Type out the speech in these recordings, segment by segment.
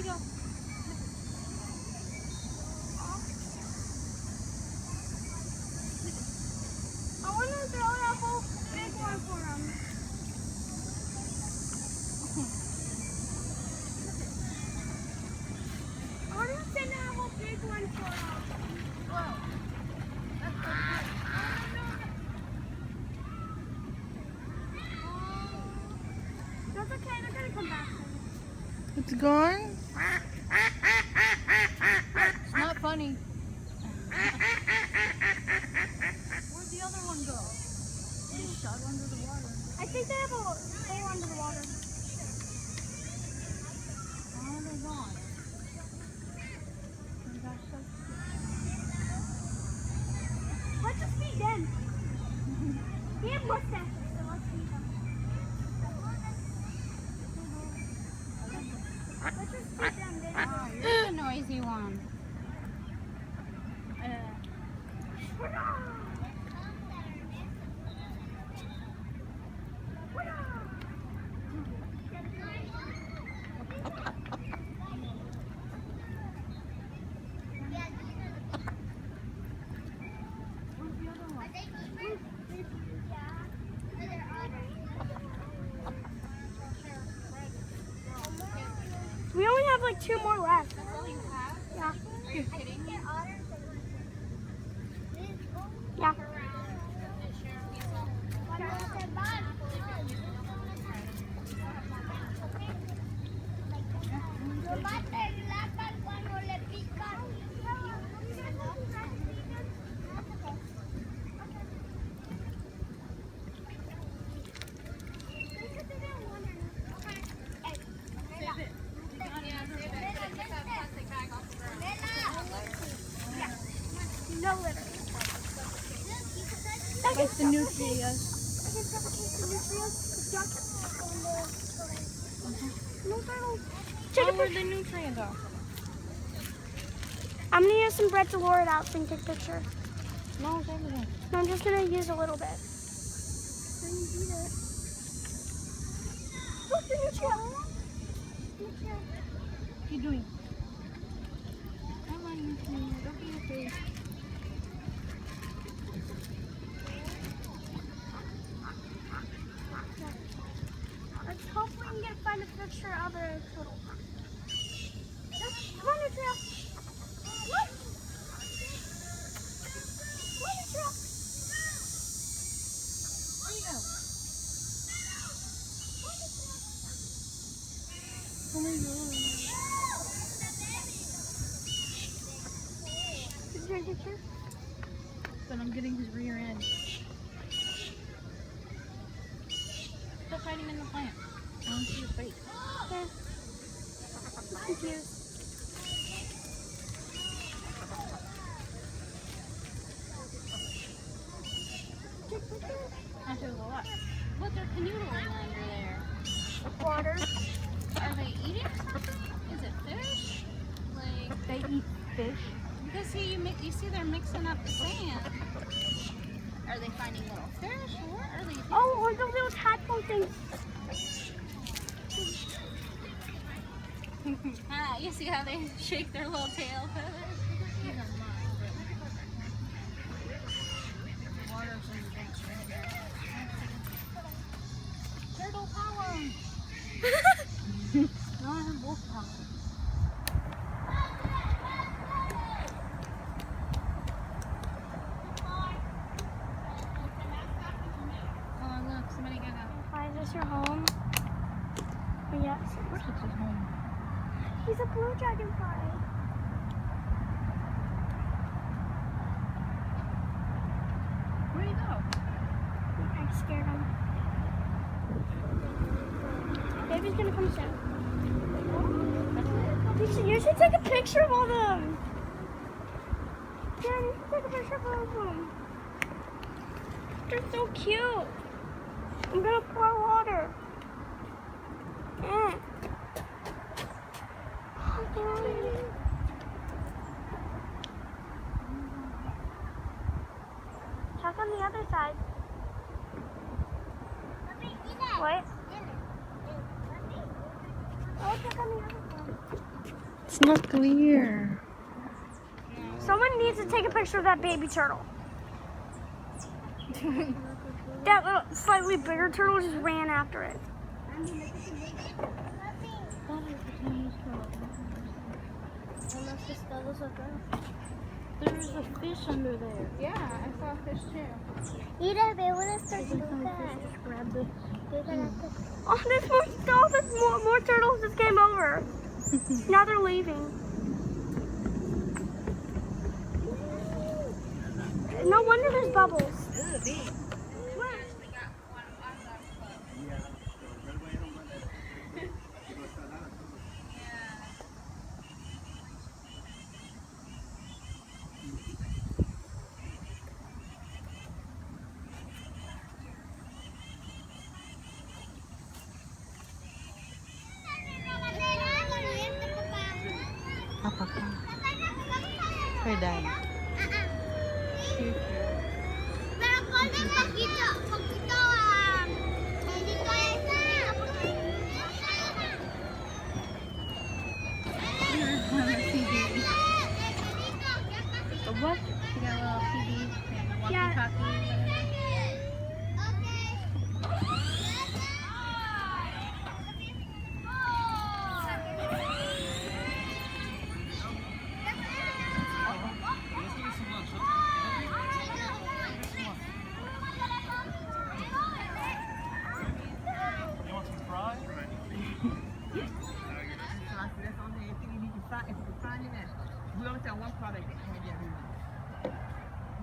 you go. I want to throw that whole big one for him. I want to send that whole big one for him. Whoa. That's okay, they're going to come back soon. It's gone? It's not funny. Where'd the other one go? They just shot under the water. I think they have a hole under the water. Oh, they're gone. Oh, gosh, so Let's just feed them. He had mustaches, so let's feed them. Let's just feed them, baby. Oh, you're the noisy one. We only have like 2 more left. That's all you have? Yeah. Are you kidding me? Yeah. No litter. Like the nutrients. Take a Where picture. the nutrients are. I'm gonna use some bread to lure it out so you can take a picture. No, it's everything. No, I'm just gonna use a little bit. Look, the nutrient. What are you doing? Come on, nutrient. Don't be afraid. Let's hope we can find a picture of a turtle. Come on, nutrient. Look. Come on, nutrient. Where you go? Oh my god. Did you take a picture? But I'm getting his rear end. Stop hiding in the plant. I want to see your face. Okay. I'm confused. Take a picture. That shows a lot. Look, they're canoodling under there. Water. Are they eating something? Is it fish? Like, They eat fish. because you see they're mixing up the sand. Are they finding little fish? What are they doing? Oh, or the little tadpole things. Ah, you see how they shake their little tail feathers? These are mine, but water's in the drinks right here. Turtle power! No, I have wolf power. Oh, look, somebody got out. Hi, is this your home? Oh, yes. Of course it's his home. He's a blue dragonfly. Where'd he go? I scared him. Baby's gonna come soon. You should take a picture of all of them. Yeah, you should take a picture of all of them. They're so cute. I'm gonna pour water. Check on the other side. What? Oh, check on the other side. It's not clear. Someone needs to take a picture of that baby turtle. That little slightly bigger turtle just ran after it. There's a fish under there. Yeah, I saw a fish too. Mira, ve unas tortugas. Just grab the... Oh, there's more turtles just came over. Now they're leaving. No wonder there's bubbles. Apa ka? Kay Dad. Pero ponle un poquito, A what? You got a little TV and a walkie-talkie.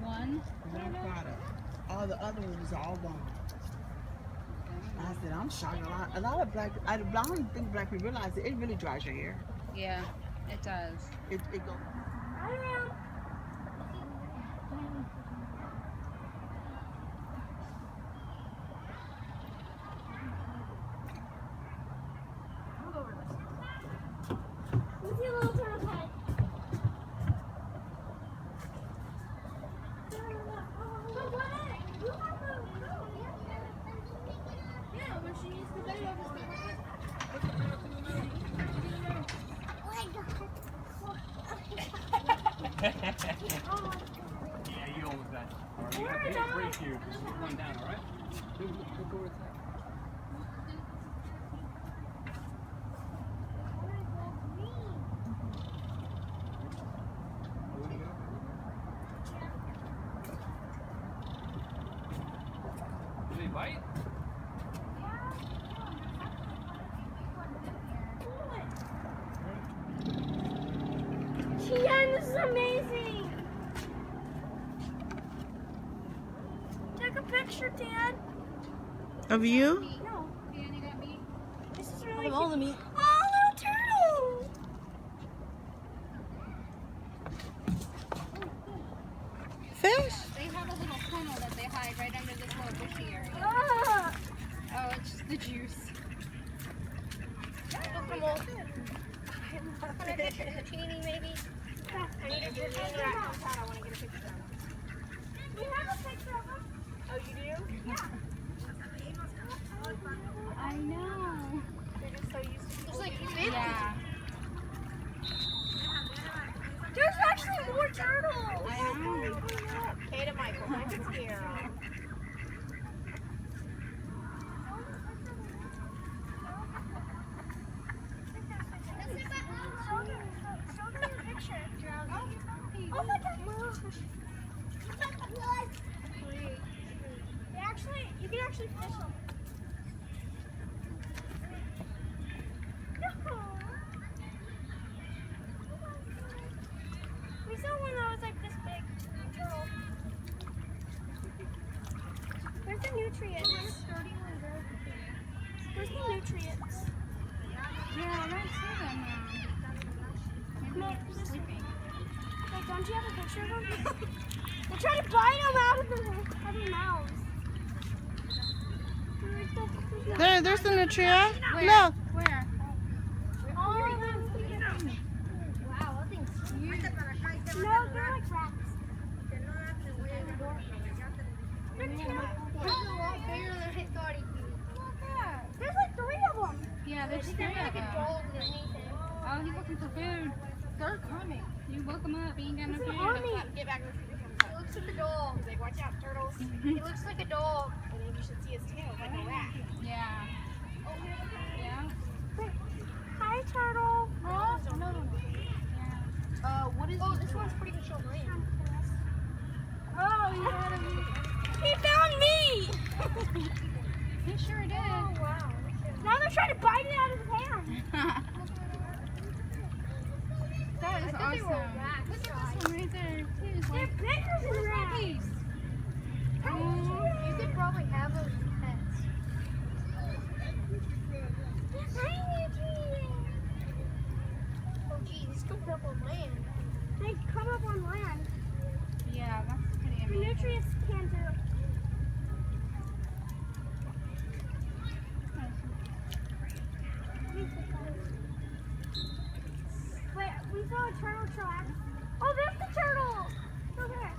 One. One product. All the other ones are all gone. I said, I'm shocked. A lot of black, I don't think black people realize it really dries your hair. Yeah, it does. It goes. What's your little turtle head? Yeah, you almost got it. All right, you got a big break here. Just one down, all right? Look over the top. Did they bite? Tian, this is amazing. Take a picture, Dad. Of you? No. Dan, you got meat? This is really Of all the meat. Oh, little turtle. Fish? They have a little tunnel that they hide right under this little bushy area. Ah. Oh, it's just the juice. Teeny, maybe. I need a picture. I want to get a picture of him. We have a picture of him. Oh, you do? Yeah. I know. They're just so used to It's like, yeah. There's actually more turtles. I know. Kate Michael, nice to hear. Oh my gosh. You can actually fish them. We saw one that was like this big. Where's the nutrients? Where's the nutrients? Yeah, I don't see them now. Maybe they're sleeping. Like, don't you have a picture of them? They're trying to bite them out of their mouths. There's the nutria. Where? Look. Where? Wow, that thing's huge. No, they're like rats. There's like 3 of them. Yeah, there's three of them. Oh, he's looking for food. They're coming. You woke him up. He ain't got no food. Get back. He looks like a dog. He's like, watch out, turtles. He looks like a dog. And then you should see his tail, like a rat. Yeah. Yeah. Hi, turtle. Oh, what is this one's pretty much on land. Oh, yeah. He found me. He sure did. Oh, wow. Now they're trying to bite it out of his hand. That is I thought they were awesome. rats. Look at this one right there. Too. It's They're like, bigger than where's my rats. piece? You could probably have those as pets. Oh, geez, these come up on land. They come up on land. Yeah, that's pretty The amazing. nutrients can do. Wait, we saw a turtle track. Oh, there's the turtle! Over there.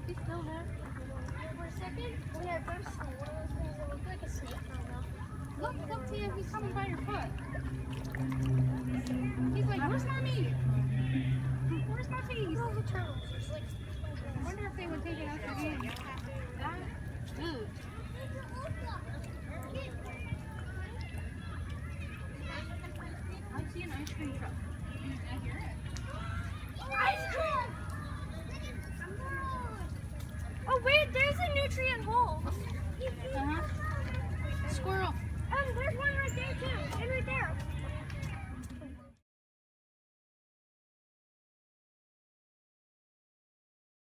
He's still there. For a second, we had first one of those things that look like a snake. I don't know. Look, Tia, he's coming by your foot. He's like, where's my meat? Where's my piece? Oh, the turtles. It's like, I wonder if they would take it out the game. Ooh. I see an ice cream truck. I hear it. Ice cream! Oh, wait, there's a nutrient hole. Uh-huh. Squirrel. There's one right there, too. And right there.